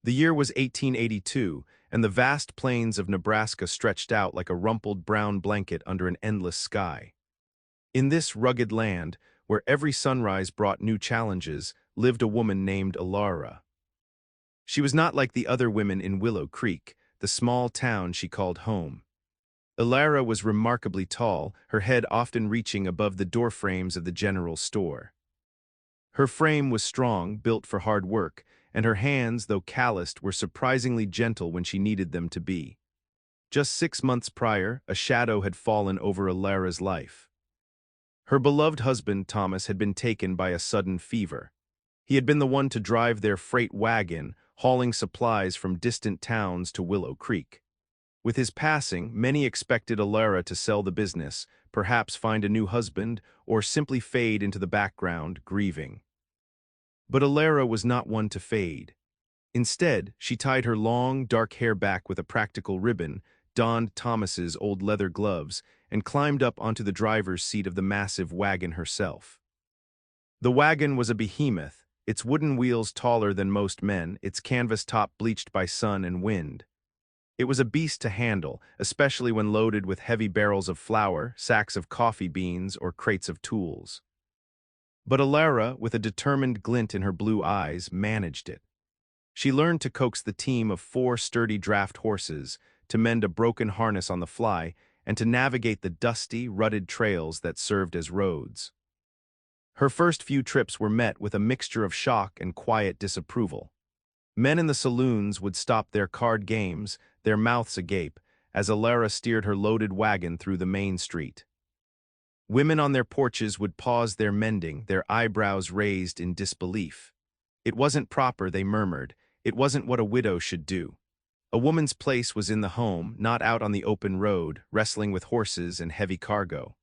The year was 1882, and the vast plains of Nebraska stretched out like a rumpled brown blanket under an endless sky. In this rugged land, where every sunrise brought new challenges, lived a woman named Alara. She was not like the other women in Willow Creek, the small town she called home. Alara was remarkably tall, her head often reaching above the doorframes of the general store. Her frame was strong, built for hard work, and her hands, though calloused, were surprisingly gentle when she needed them to be. Just 6 months prior, a shadow had fallen over Alara's life. Her beloved husband, Thomas, had been taken by a sudden fever. He had been the one to drive their freight wagon, hauling supplies from distant towns to Willow Creek. With his passing, many expected Alara to sell the business, perhaps find a new husband, or simply fade into the background, grieving. But Alara was not one to fade. Instead, she tied her long, dark hair back with a practical ribbon, donned Thomas's old leather gloves, and climbed up onto the driver's seat of the massive wagon herself. The wagon was a behemoth, its wooden wheels taller than most men, its canvas top bleached by sun and wind. It was a beast to handle, especially when loaded with heavy barrels of flour, sacks of coffee beans, or crates of tools. But Alara, with a determined glint in her blue eyes, managed it. She learned to coax the team of 4 sturdy draft horses, to mend a broken harness on the fly, and to navigate the dusty, rutted trails that served as roads. Her first few trips were met with a mixture of shock and quiet disapproval. Men in the saloons would stop their card games, their mouths agape, as Alara steered her loaded wagon through the main street. Women on their porches would pause their mending, their eyebrows raised in disbelief. It wasn't proper, they murmured. It wasn't what a widow should do. A woman's place was in the home, not out on the open road, wrestling with horses and heavy cargo.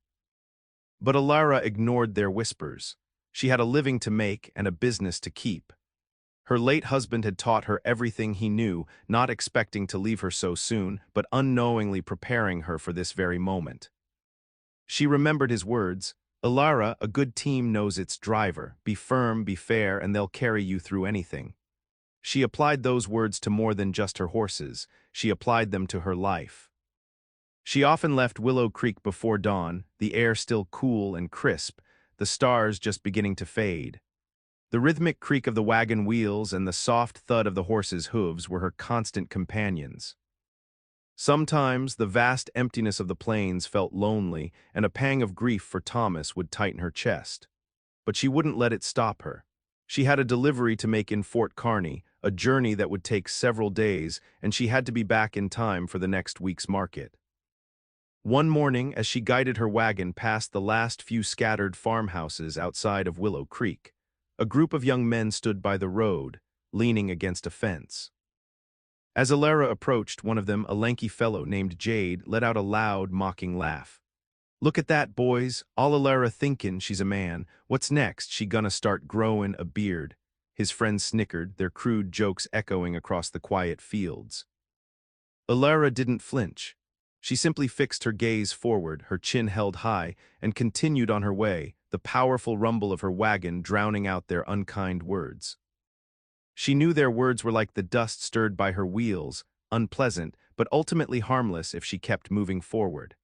But Alara ignored their whispers. She had a living to make and a business to keep. Her late husband had taught her everything he knew, not expecting to leave her so soon, but unknowingly preparing her for this very moment. She remembered his words, "Alara, a good team knows its driver. Be firm, be fair, and they'll carry you through anything." She applied those words to more than just her horses. She applied them to her life. She often left Willow Creek before dawn, the air still cool and crisp, the stars just beginning to fade. The rhythmic creak of the wagon wheels and the soft thud of the horses' hooves were her constant companions. Sometimes the vast emptiness of the plains felt lonely, and a pang of grief for Thomas would tighten her chest. But she wouldn't let it stop her. She had a delivery to make in Fort Kearney, a journey that would take several days, and she had to be back in time for the next week's market. One morning, as she guided her wagon past the last few scattered farmhouses outside of Willow Creek, a group of young men stood by the road, leaning against a fence. As Alara approached, one of them, a lanky fellow named Jade, let out a loud, mocking laugh. "Look at that, boys. All Alara thinkin' she's a man. What's next? She gonna start growin' a beard?" His friends snickered, their crude jokes echoing across the quiet fields. Alara didn't flinch. She simply fixed her gaze forward, her chin held high, and continued on her way, the powerful rumble of her wagon drowning out their unkind words. She knew their words were like the dust stirred by her wheels, unpleasant, but ultimately harmless if she kept moving forward.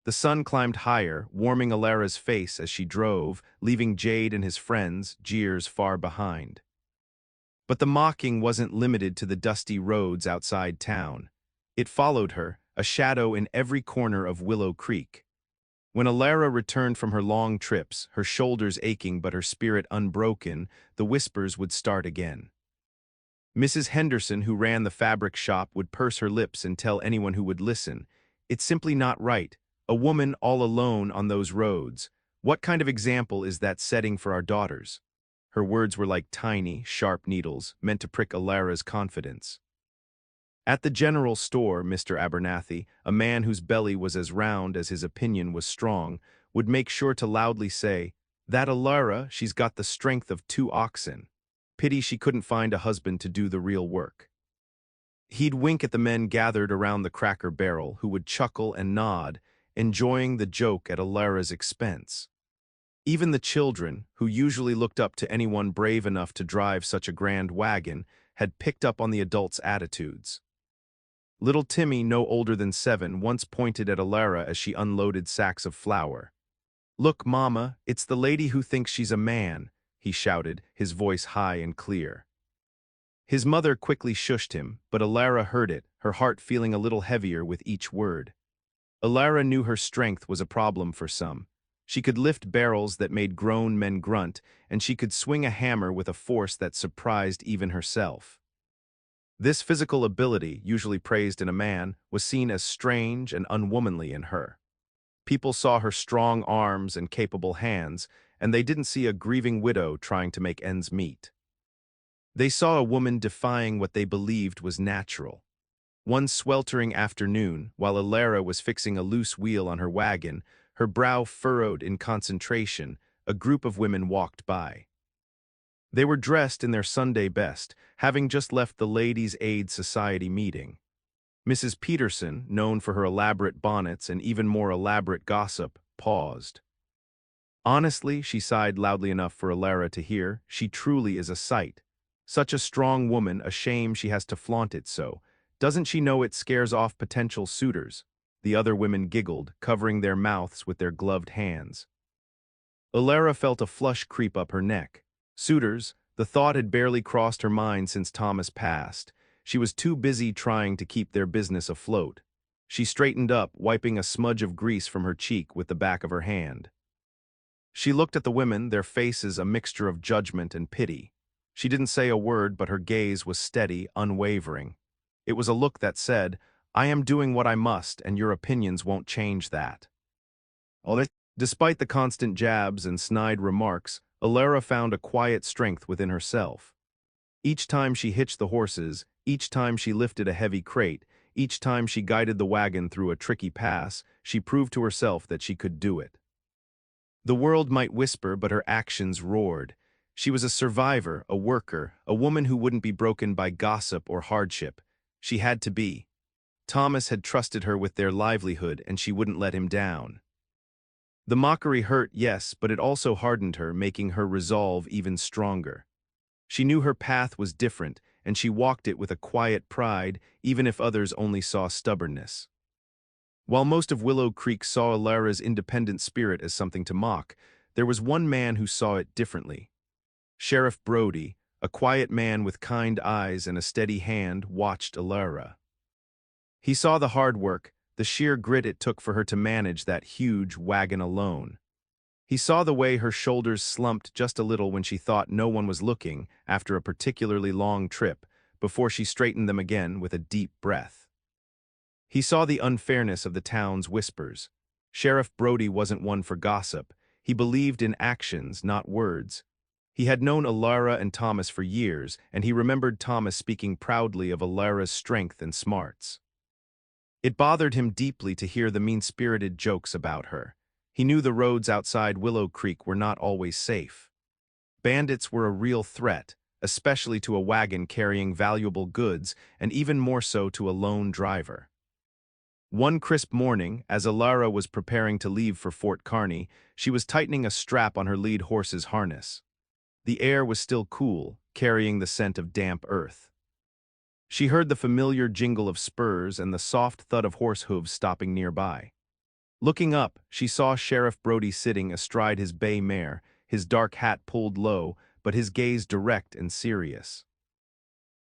The sun climbed higher, warming Alara's face as she drove, leaving Jade and his friends' jeers far behind. But the mocking wasn't limited to the dusty roads outside town. It followed her, a shadow in every corner of Willow Creek. When Alara returned from her long trips, her shoulders aching but her spirit unbroken, the whispers would start again. Mrs. Henderson, who ran the fabric shop, would purse her lips and tell anyone who would listen, "It's simply not right. A woman all alone on those roads. What kind of example is that setting for our daughters?" Her words were like tiny, sharp needles, meant to prick Alara's confidence. At the general store, Mr. Abernathy, a man whose belly was as round as his opinion was strong, would make sure to loudly say, "That Alara, she's got the strength of 2 oxen. Pity she couldn't find a husband to do the real work." He'd wink at the men gathered around the Cracker Barrel, who would chuckle and nod, enjoying the joke at Alara's expense. Even the children, who usually looked up to anyone brave enough to drive such a grand wagon, had picked up on the adults' attitudes. Little Timmy, no older than 7, once pointed at Alara as she unloaded sacks of flour. "Look, Mama, it's the lady who thinks she's a man," he shouted, his voice high and clear. His mother quickly shushed him, but Alara heard it, her heart feeling a little heavier with each word. Alara knew her strength was a problem for some. She could lift barrels that made grown men grunt, and she could swing a hammer with a force that surprised even herself. This physical ability, usually praised in a man, was seen as strange and unwomanly in her. People saw her strong arms and capable hands, and they didn't see a grieving widow trying to make ends meet. They saw a woman defying what they believed was natural. One sweltering afternoon, while Alara was fixing a loose wheel on her wagon, her brow furrowed in concentration, a group of women walked by. They were dressed in their Sunday best, having just left the Ladies' Aid Society meeting. Mrs. Peterson, known for her elaborate bonnets and even more elaborate gossip, paused. "Honestly," she sighed loudly enough for Alara to hear, "she truly is a sight. Such a strong woman, a shame she has to flaunt it so. Doesn't she know it scares off potential suitors?" The other women giggled, covering their mouths with their gloved hands. Alara felt a flush creep up her neck. Suitors, the thought had barely crossed her mind since Thomas passed. She was too busy trying to keep their business afloat. She straightened up, wiping a smudge of grease from her cheek with the back of her hand. She looked at the women, their faces a mixture of judgment and pity. She didn't say a word, but her gaze was steady, unwavering. It was a look that said, "I am doing what I must, and your opinions won't change that." Despite the constant jabs and snide remarks, Alara found a quiet strength within herself. Each time she hitched the horses, each time she lifted a heavy crate, each time she guided the wagon through a tricky pass, she proved to herself that she could do it. The world might whisper, but her actions roared. She was a survivor, a worker, a woman who wouldn't be broken by gossip or hardship. She had to be. Thomas had trusted her with their livelihood, and she wouldn't let him down. The mockery hurt, yes, but it also hardened her, making her resolve even stronger. She knew her path was different, and she walked it with a quiet pride, even if others only saw stubbornness. While most of Willow Creek saw Alara's independent spirit as something to mock, there was one man who saw it differently. Sheriff Brody, a quiet man with kind eyes and a steady hand, watched Alara. He saw the hard work, the sheer grit it took for her to manage that huge wagon alone. He saw the way her shoulders slumped just a little when she thought no one was looking after a particularly long trip, before she straightened them again with a deep breath. He saw the unfairness of the town's whispers. Sheriff Brody wasn't one for gossip. He believed in actions, not words. He had known Alara and Thomas for years, and he remembered Thomas speaking proudly of Alara's strength and smarts. It bothered him deeply to hear the mean-spirited jokes about her. He knew the roads outside Willow Creek were not always safe. Bandits were a real threat, especially to a wagon carrying valuable goods, and even more so to a lone driver. One crisp morning, as Alara was preparing to leave for Fort Kearney, she was tightening a strap on her lead horse's harness. The air was still cool, carrying the scent of damp earth. She heard the familiar jingle of spurs and the soft thud of horse hooves stopping nearby. Looking up, she saw Sheriff Brody sitting astride his bay mare, his dark hat pulled low, but his gaze direct and serious.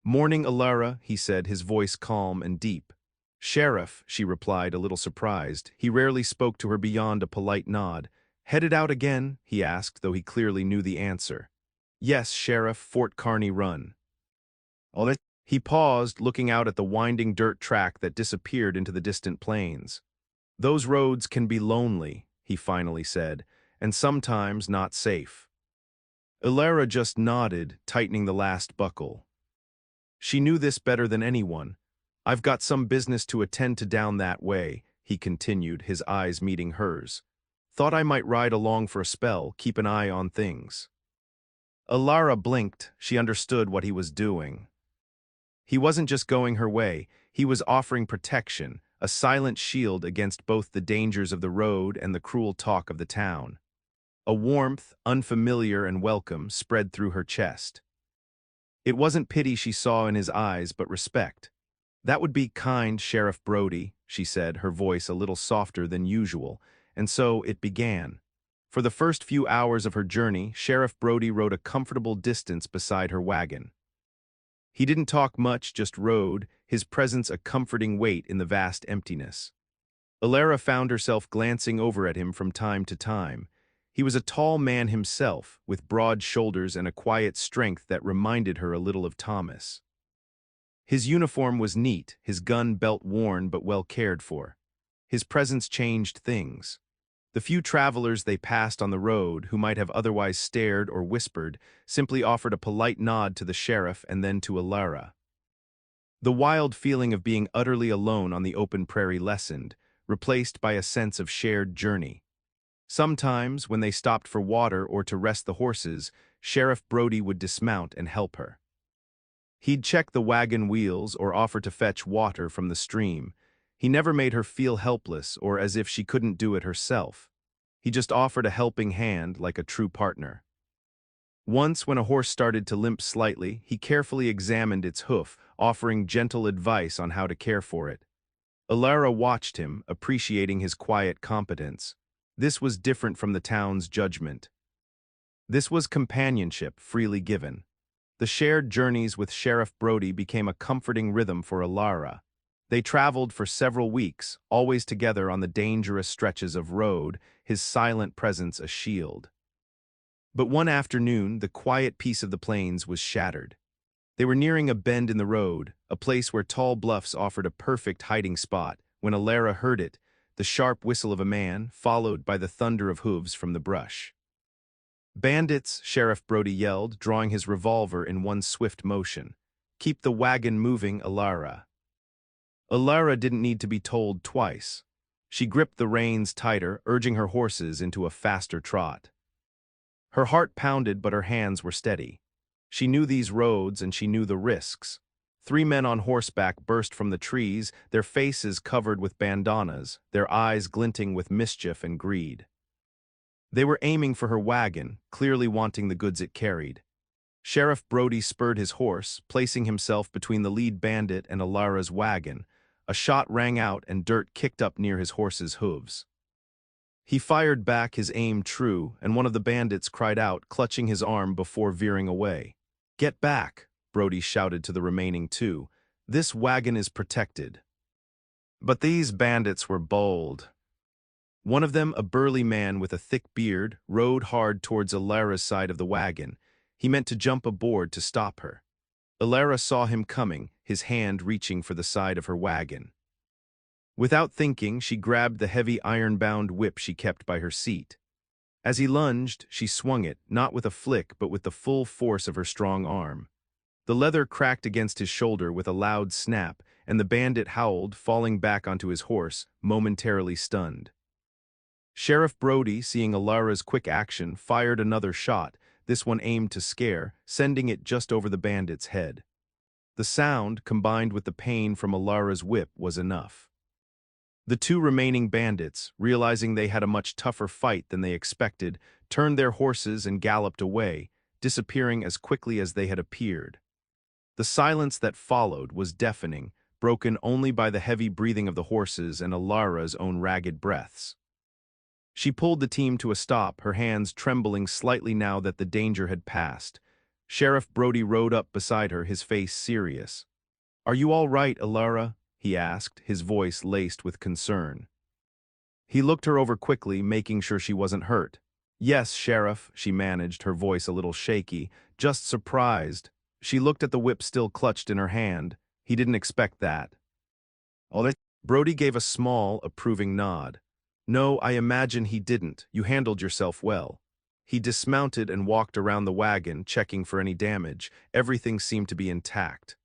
"Morning, Alara," he said, his voice calm and deep. "Sheriff," she replied, a little surprised. He rarely spoke to her beyond a polite nod. "Headed out again?" he asked, though he clearly knew the answer. "Yes, Sheriff, Fort Kearney run." He paused, looking out at the winding dirt track that disappeared into the distant plains. "Those roads can be lonely," he finally said, "and sometimes not safe." Alara just nodded, tightening the last buckle. She knew this better than anyone. "I've got some business to attend to down that way," he continued, his eyes meeting hers. "Thought I might ride along for a spell, keep an eye on things." Alara blinked. She understood what he was doing. He wasn't just going her way, he was offering protection, a silent shield against both the dangers of the road and the cruel talk of the town. A warmth, unfamiliar and welcome, spread through her chest. It wasn't pity she saw in his eyes, but respect. "That would be kind, Sheriff Brody," she said, her voice a little softer than usual, and so it began. For the first few hours of her journey, Sheriff Brody rode a comfortable distance beside her wagon. He didn't talk much, just rode, his presence a comforting weight in the vast emptiness. Alara found herself glancing over at him from time to time. He was a tall man himself, with broad shoulders and a quiet strength that reminded her a little of Thomas. His uniform was neat, his gun belt worn but well cared for. His presence changed things. The few travelers they passed on the road, who might have otherwise stared or whispered, simply offered a polite nod to the sheriff and then to Alara. The wild feeling of being utterly alone on the open prairie lessened, replaced by a sense of shared journey. Sometimes, when they stopped for water or to rest the horses, Sheriff Brody would dismount and help her. He'd check the wagon wheels or offer to fetch water from the stream. He never made her feel helpless or as if she couldn't do it herself. He just offered a helping hand like a true partner. Once, when a horse started to limp slightly, he carefully examined its hoof, offering gentle advice on how to care for it. Alara watched him, appreciating his quiet competence. This was different from the town's judgment. This was companionship freely given. The shared journeys with Sheriff Brody became a comforting rhythm for Alara. They traveled for several weeks, always together on the dangerous stretches of road, his silent presence a shield. But one afternoon, the quiet peace of the plains was shattered. They were nearing a bend in the road, a place where tall bluffs offered a perfect hiding spot, when Alara heard it, the sharp whistle of a man, followed by the thunder of hooves from the brush. "Bandits," Sheriff Brody yelled, drawing his revolver in one swift motion. "Keep the wagon moving, Alara." Alara didn't need to be told twice. She gripped the reins tighter, urging her horses into a faster trot. Her heart pounded, but her hands were steady. She knew these roads and she knew the risks. 3 men on horseback burst from the trees, their faces covered with bandanas, their eyes glinting with mischief and greed. They were aiming for her wagon, clearly wanting the goods it carried. Sheriff Brody spurred his horse, placing himself between the lead bandit and Alara's wagon. A shot rang out and dirt kicked up near his horse's hooves. He fired back, his aim true, and one of the bandits cried out, clutching his arm before veering away. "Get back," Brody shouted to the remaining 2. "This wagon is protected." But these bandits were bold. One of them, a burly man with a thick beard, rode hard towards Alara's side of the wagon. He meant to jump aboard to stop her. Alara saw him coming, his hand reaching for the side of her wagon. Without thinking, she grabbed the heavy iron-bound whip she kept by her seat. As he lunged, she swung it, not with a flick but with the full force of her strong arm. The leather cracked against his shoulder with a loud snap, and the bandit howled, falling back onto his horse, momentarily stunned. Sheriff Brody, seeing Alara's quick action, fired another shot, this one aimed to scare, sending it just over the bandit's head. The sound, combined with the pain from Alara's whip, was enough. The 2 remaining bandits, realizing they had a much tougher fight than they expected, turned their horses and galloped away, disappearing as quickly as they had appeared. The silence that followed was deafening, broken only by the heavy breathing of the horses and Alara's own ragged breaths. She pulled the team to a stop, her hands trembling slightly now that the danger had passed. Sheriff Brody rode up beside her, his face serious. "Are you all right, Alara?" he asked, his voice laced with concern. He looked her over quickly, making sure she wasn't hurt. "Yes, Sheriff," she managed, her voice a little shaky, just surprised. She looked at the whip still clutched in her hand. He didn't expect that. "Oh, that..." Brody gave a small, approving nod. "No, I imagine he didn't. You handled yourself well." He dismounted and walked around the wagon, checking for any damage. Everything seemed to be intact.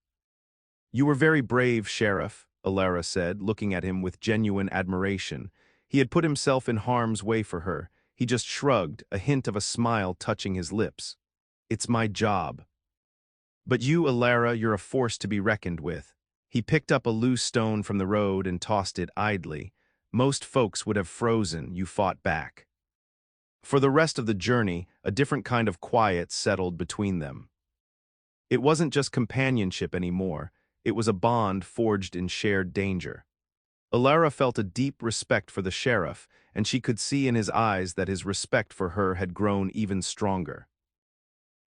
"You were very brave, Sheriff," Alara said, looking at him with genuine admiration. He had put himself in harm's way for her. He just shrugged, a hint of a smile touching his lips. "It's my job." "But you, Alara, you're a force to be reckoned with." He picked up a loose stone from the road and tossed it idly. "Most folks would have frozen, you fought back." For the rest of the journey, a different kind of quiet settled between them. It wasn't just companionship anymore, it was a bond forged in shared danger. Alara felt a deep respect for the sheriff, and she could see in his eyes that his respect for her had grown even stronger.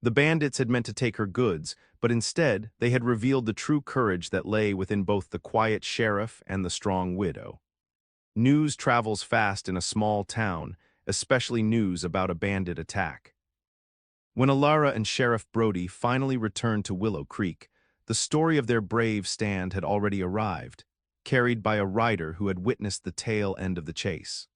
The bandits had meant to take her goods, but instead they had revealed the true courage that lay within both the quiet sheriff and the strong widow. News travels fast in a small town, especially news about a bandit attack. When Alara and Sheriff Brody finally returned to Willow Creek, the story of their brave stand had already arrived, carried by a rider who had witnessed the tail end of the chase.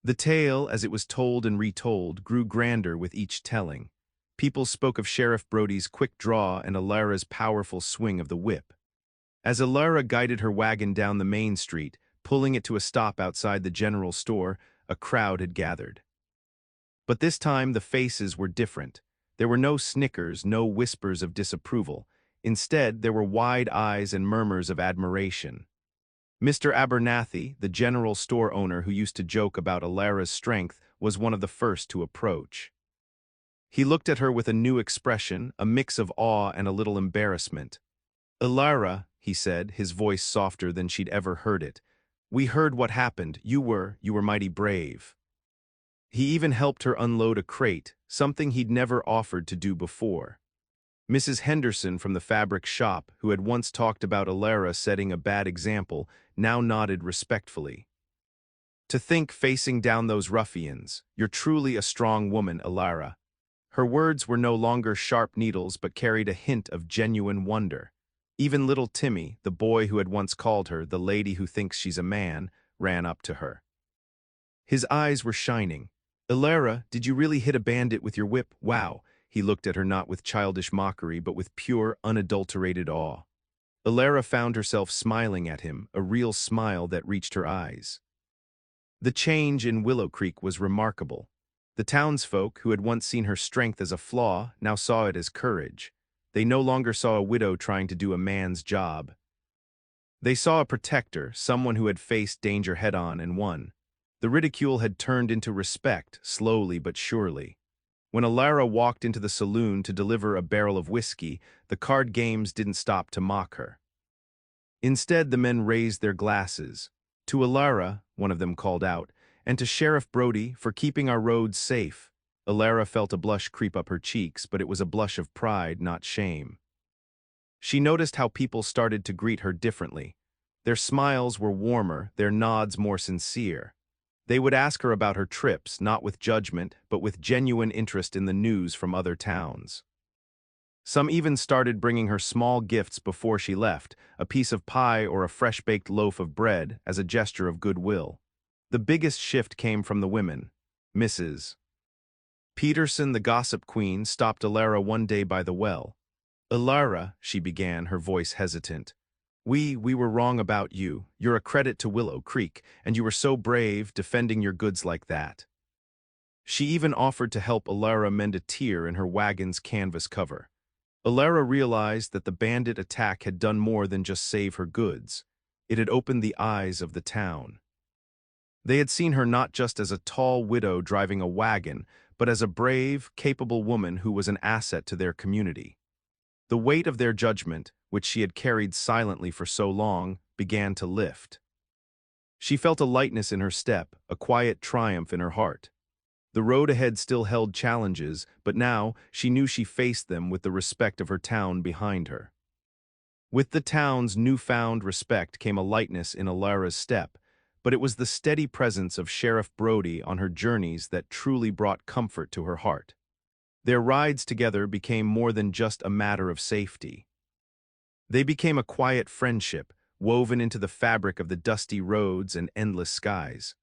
The tale, as it was told and retold, grew grander with each telling. People spoke of Sheriff Brody's quick draw and Alara's powerful swing of the whip. As Alara guided her wagon down the main street, pulling it to a stop outside the general store, a crowd had gathered. But this time the faces were different. There were no snickers, no whispers of disapproval. Instead, there were wide eyes and murmurs of admiration. Mr. Abernathy, the general store owner who used to joke about Alara's strength, was one of the first to approach. He looked at her with a new expression, a mix of awe and a little embarrassment. "Alara," he said, his voice softer than she'd ever heard it, "we heard what happened. You were mighty brave." He even helped her unload a crate, something he'd never offered to do before. Mrs. Henderson from the fabric shop, who had once talked about Alara setting a bad example, now nodded respectfully. "To think facing down those ruffians, you're truly a strong woman, Alara." Her words were no longer sharp needles but carried a hint of genuine wonder. Even little Timmy, the boy who had once called her the lady who thinks she's a man, ran up to her. His eyes were shining. "Alara, did you really hit a bandit with your whip? Wow." He looked at her not with childish mockery but with pure, unadulterated awe. Alara found herself smiling at him, a real smile that reached her eyes. The change in Willow Creek was remarkable. The townsfolk, who had once seen her strength as a flaw, now saw it as courage. They no longer saw a widow trying to do a man's job. They saw a protector, someone who had faced danger head-on and won. The ridicule had turned into respect, slowly but surely. When Alara walked into the saloon to deliver a barrel of whiskey, the card games didn't stop to mock her. Instead, the men raised their glasses. "To Alara," one of them called out, "and to Sheriff Brody for keeping our roads safe." Alara felt a blush creep up her cheeks, but it was a blush of pride, not shame. She noticed how people started to greet her differently. Their smiles were warmer, their nods more sincere. They would ask her about her trips, not with judgment, but with genuine interest in the news from other towns. Some even started bringing her small gifts before she left, a piece of pie or a fresh-baked loaf of bread, as a gesture of goodwill. The biggest shift came from the women. Mrs. Peterson, the gossip queen, stopped Alara one day by the well. "Alara," she began, her voice hesitant, We were wrong about you. You're a credit to Willow Creek, and you were so brave defending your goods like that." She even offered to help Alara mend a tear in her wagon's canvas cover. Alara realized that the bandit attack had done more than just save her goods. It had opened the eyes of the town. They had seen her not just as a tall widow driving a wagon, but as a brave, capable woman who was an asset to their community. The weight of their judgment, which she had carried silently for so long, began to lift. She felt a lightness in her step, a quiet triumph in her heart. The road ahead still held challenges, but now she knew she faced them with the respect of her town behind her. With the town's newfound respect came a lightness in Alara's step, but it was the steady presence of Sheriff Brody on her journeys that truly brought comfort to her heart. Their rides together became more than just a matter of safety. They became a quiet friendship, woven into the fabric of the dusty roads and endless skies.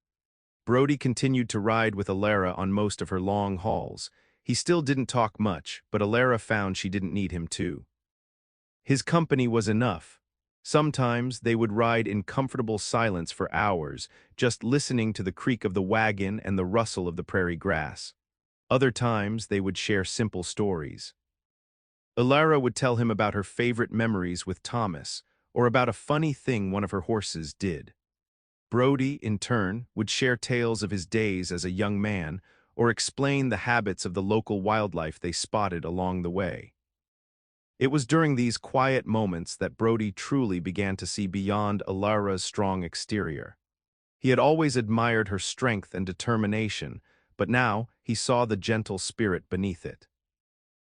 Brody continued to ride with Alara on most of her long hauls. He still didn't talk much, but Alara found she didn't need him to. His company was enough. Sometimes they would ride in comfortable silence for hours, just listening to the creak of the wagon and the rustle of the prairie grass. Other times they would share simple stories. Alara would tell him about her favorite memories with Thomas, or about a funny thing one of her horses did. Brody, in turn, would share tales of his days as a young man, or explain the habits of the local wildlife they spotted along the way. It was during these quiet moments that Brody truly began to see beyond Alara's strong exterior. He had always admired her strength and determination, but now he saw the gentle spirit beneath it.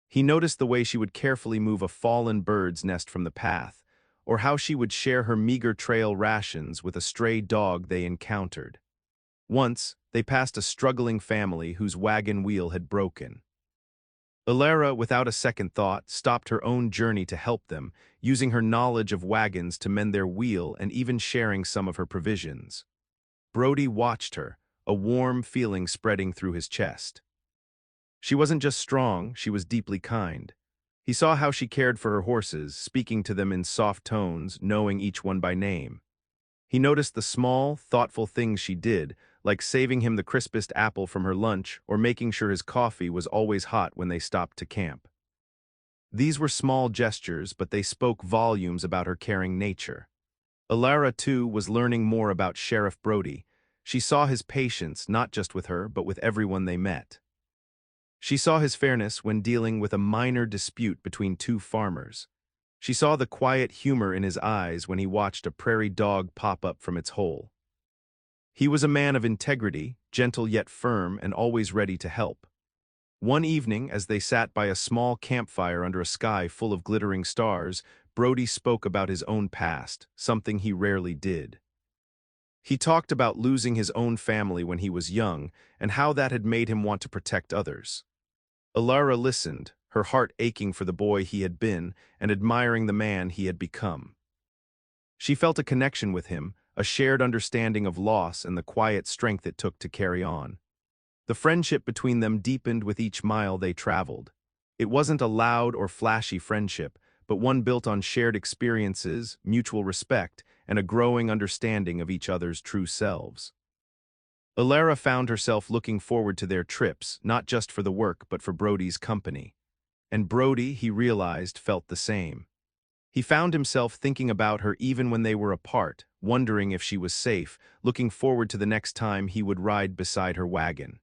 He noticed the way she would carefully move a fallen bird's nest from the path, or how she would share her meager trail rations with a stray dog they encountered. Once, they passed a struggling family whose wagon wheel had broken. Alara, without a second thought, stopped her own journey to help them, using her knowledge of wagons to mend their wheel and even sharing some of her provisions. Brody watched her, a warm feeling spreading through his chest. She wasn't just strong, she was deeply kind. He saw how she cared for her horses, speaking to them in soft tones, knowing each one by name. He noticed the small, thoughtful things she did, like saving him the crispest apple from her lunch or making sure his coffee was always hot when they stopped to camp. These were small gestures, but they spoke volumes about her caring nature. Alara, too, was learning more about Sheriff Brody. She saw his patience not just with her, but with everyone they met. She saw his fairness when dealing with a minor dispute between two farmers. She saw the quiet humor in his eyes when he watched a prairie dog pop up from its hole. He was a man of integrity, gentle yet firm, and always ready to help. One evening, as they sat by a small campfire under a sky full of glittering stars, Brody spoke about his own past, something he rarely did. He talked about losing his own family when he was young and how that had made him want to protect others. Alara listened, her heart aching for the boy he had been and admiring the man he had become. She felt a connection with him, a shared understanding of loss and the quiet strength it took to carry on. The friendship between them deepened with each mile they traveled. It wasn't a loud or flashy friendship, but one built on shared experiences, mutual respect, and a growing understanding of each other's true selves. Alara found herself looking forward to their trips, not just for the work but for Brody's company. And Brody, he realized, felt the same. He found himself thinking about her even when they were apart, wondering if she was safe, looking forward to the next time he would ride beside her wagon.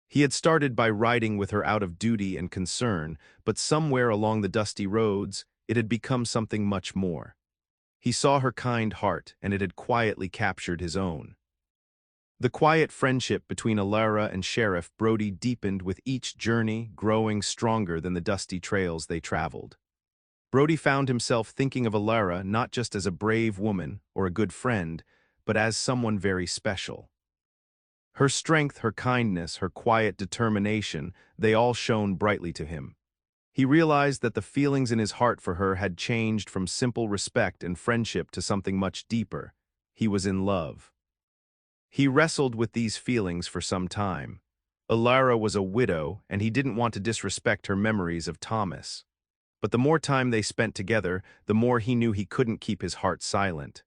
He had started by riding with her out of duty and concern, but somewhere along the dusty roads, it had become something much more. He saw her kind heart, and it had quietly captured his own. The quiet friendship between Alara and Sheriff Brody deepened with each journey, growing stronger than the dusty trails they traveled. Brody found himself thinking of Alara not just as a brave woman or a good friend, but as someone very special. Her strength, her kindness, her quiet determination, they all shone brightly to him. He realized that the feelings in his heart for her had changed from simple respect and friendship to something much deeper. He was in love. He wrestled with these feelings for some time. Alara was a widow, and he didn't want to disrespect her memories of Thomas. But the more time they spent together, the more he knew he couldn't keep his heart silent.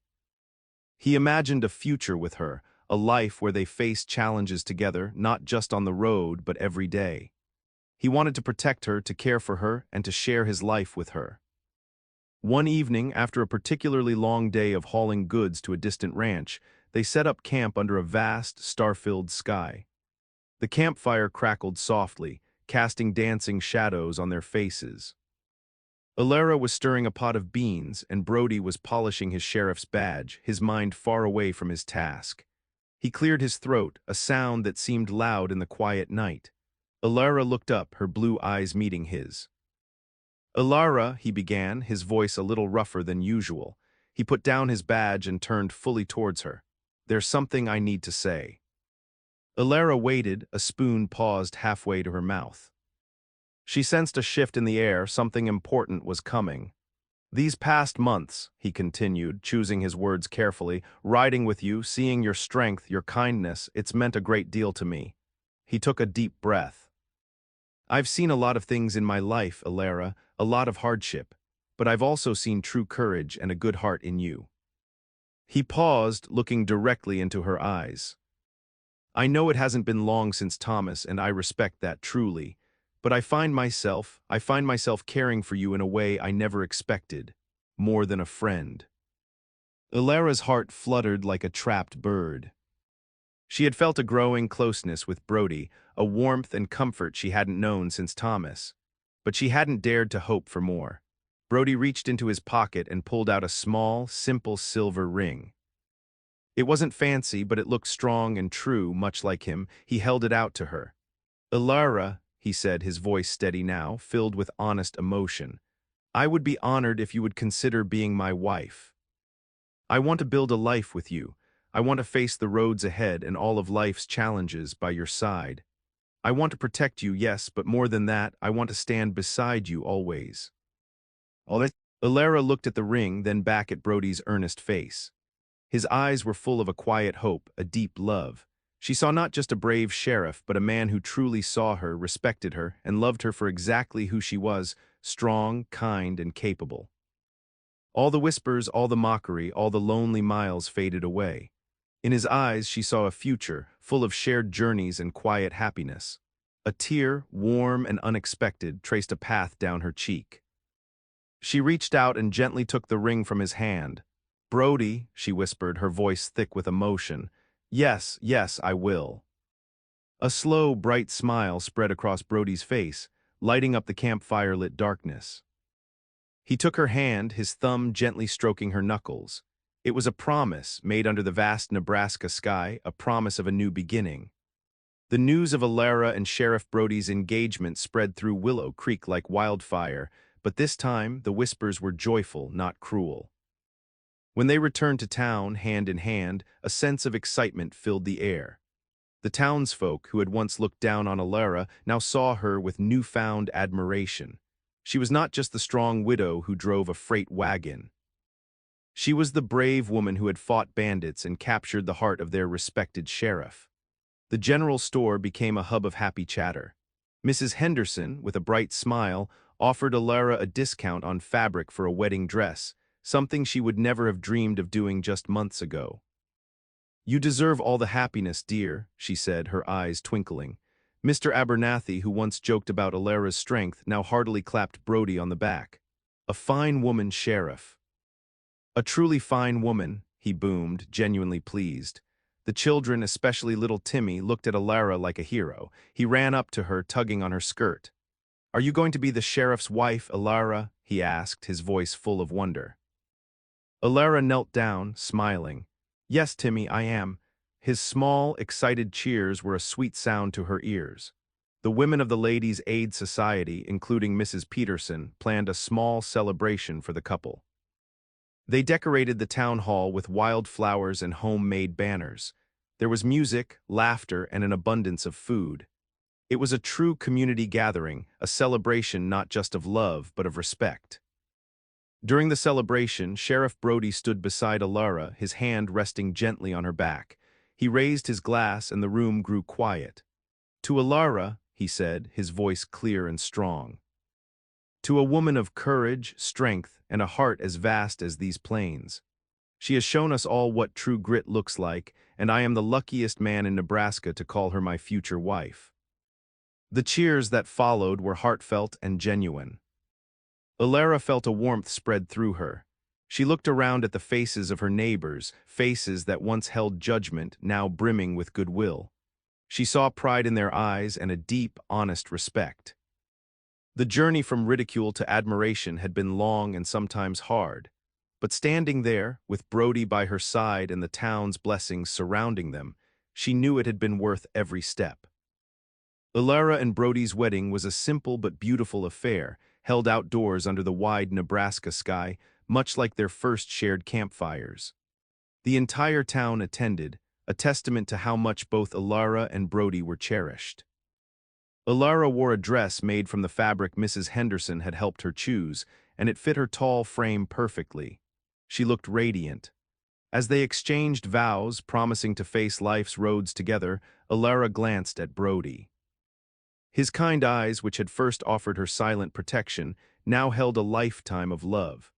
He imagined a future with her, a life where they faced challenges together, not just on the road, but every day. He wanted to protect her, to care for her, and to share his life with her. One evening, after a particularly long day of hauling goods to a distant ranch, they set up camp under a vast, star-filled sky. The campfire crackled softly, casting dancing shadows on their faces. Alara was stirring a pot of beans, and Brody was polishing his sheriff's badge, his mind far away from his task. He cleared his throat, a sound that seemed loud in the quiet night. Alara looked up, her blue eyes meeting his. "Alara," he began, his voice a little rougher than usual. He put down his badge and turned fully towards her. "There's something I need to say." Alara waited, a spoon paused halfway to her mouth. She sensed a shift in the air, something important was coming. "These past months," he continued, choosing his words carefully, "riding with you, seeing your strength, your kindness, it's meant a great deal to me." He took a deep breath. "I've seen a lot of things in my life, Alara, a lot of hardship, but I've also seen true courage and a good heart in you." He paused, looking directly into her eyes. "I know it hasn't been long since Thomas, and I respect that truly, but I find myself caring for you in a way I never expected, more than a friend." Alara's heart fluttered like a trapped bird. She had felt a growing closeness with Brody, a warmth and comfort she hadn't known since Thomas. But she hadn't dared to hope for more. Brody reached into his pocket and pulled out a small, simple silver ring. It wasn't fancy, but it looked strong and true, much like him. He held it out to her. "Ilara," he said, his voice steady now, filled with honest emotion, "I would be honored if you would consider being my wife. I want to build a life with you. I want to face the roads ahead and all of life's challenges by your side. I want to protect you, yes, but more than that, I want to stand beside you always." All that. Ilara looked at the ring, then back at Brody's earnest face. His eyes were full of a quiet hope, a deep love. She saw not just a brave sheriff, but a man who truly saw her, respected her, and loved her for exactly who she was, strong, kind, and capable. All the whispers, all the mockery, all the lonely miles faded away. In his eyes she saw a future, full of shared journeys and quiet happiness. A tear, warm and unexpected, traced a path down her cheek. She reached out and gently took the ring from his hand. "Brody," she whispered, her voice thick with emotion, "yes, yes, I will." A slow, bright smile spread across Brody's face, lighting up the campfire-lit darkness. He took her hand, his thumb gently stroking her knuckles. It was a promise made under the vast Nebraska sky, a promise of a new beginning. The news of Ilara and Sheriff Brody's engagement spread through Willow Creek like wildfire, but this time the whispers were joyful, not cruel. When they returned to town, hand in hand, a sense of excitement filled the air. The townsfolk, who had once looked down on Ilara, now saw her with newfound admiration. She was not just the strong widow who drove a freight wagon. She was the brave woman who had fought bandits and captured the heart of their respected sheriff. The general store became a hub of happy chatter. Mrs. Henderson, with a bright smile, offered Ilara a discount on fabric for a wedding dress, something she would never have dreamed of doing just months ago. "You deserve all the happiness, dear," she said, her eyes twinkling. Mr. Abernathy, who once joked about Ilara's strength, now heartily clapped Brody on the back. "A fine woman, Sheriff." "A truly fine woman," he boomed, genuinely pleased. The children, especially little Timmy, looked at Ilara like a hero. He ran up to her, tugging on her skirt. "Are you going to be the sheriff's wife, Ilara?" he asked, his voice full of wonder. Ilara knelt down, smiling. "Yes, Timmy, I am." His small, excited cheers were a sweet sound to her ears. The women of the Ladies' Aid Society, including Mrs. Peterson, planned a small celebration for the couple. They decorated the town hall with wild flowers and homemade banners. There was music, laughter, and an abundance of food. It was a true community gathering, a celebration not just of love, but of respect. During the celebration, Sheriff Brody stood beside Ilara, his hand resting gently on her back. He raised his glass and the room grew quiet. "To Ilara," he said, his voice clear and strong. "To a woman of courage, strength, and a heart as vast as these plains. She has shown us all what true grit looks like, and I am the luckiest man in Nebraska to call her my future wife." The cheers that followed were heartfelt and genuine. Ilara felt a warmth spread through her. She looked around at the faces of her neighbors, faces that once held judgment, now brimming with goodwill. She saw pride in their eyes and a deep, honest respect. The journey from ridicule to admiration had been long and sometimes hard, but standing there, with Brody by her side and the town's blessings surrounding them, she knew it had been worth every step. Ilara and Brody's wedding was a simple but beautiful affair, held outdoors under the wide Nebraska sky, much like their first shared campfires. The entire town attended, a testament to how much both Ilara and Brody were cherished. Ilara wore a dress made from the fabric Mrs. Henderson had helped her choose, and it fit her tall frame perfectly. She looked radiant. As they exchanged vows, promising to face life's roads together, Ilara glanced at Brody. His kind eyes, which had first offered her silent protection, now held a lifetime of love.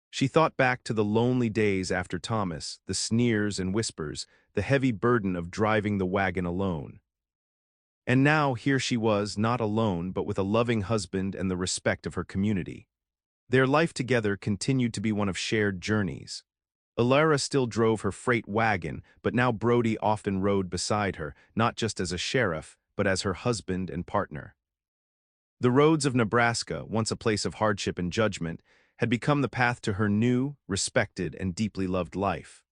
She thought back to the lonely days after Thomas, the sneers and whispers, the heavy burden of driving the wagon alone. And now here she was, not alone, but with a loving husband and the respect of her community. Their life together continued to be one of shared journeys. Ilara still drove her freight wagon, but now Brody often rode beside her, not just as a sheriff, but as her husband and partner. The roads of Nebraska, once a place of hardship and judgment, had become the path to her new, respected, and deeply loved life.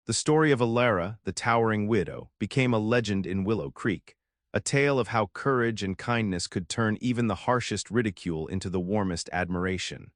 The story of Alara, the towering widow, became a legend in Willow Creek, a tale of how courage and kindness could turn even the harshest ridicule into the warmest admiration.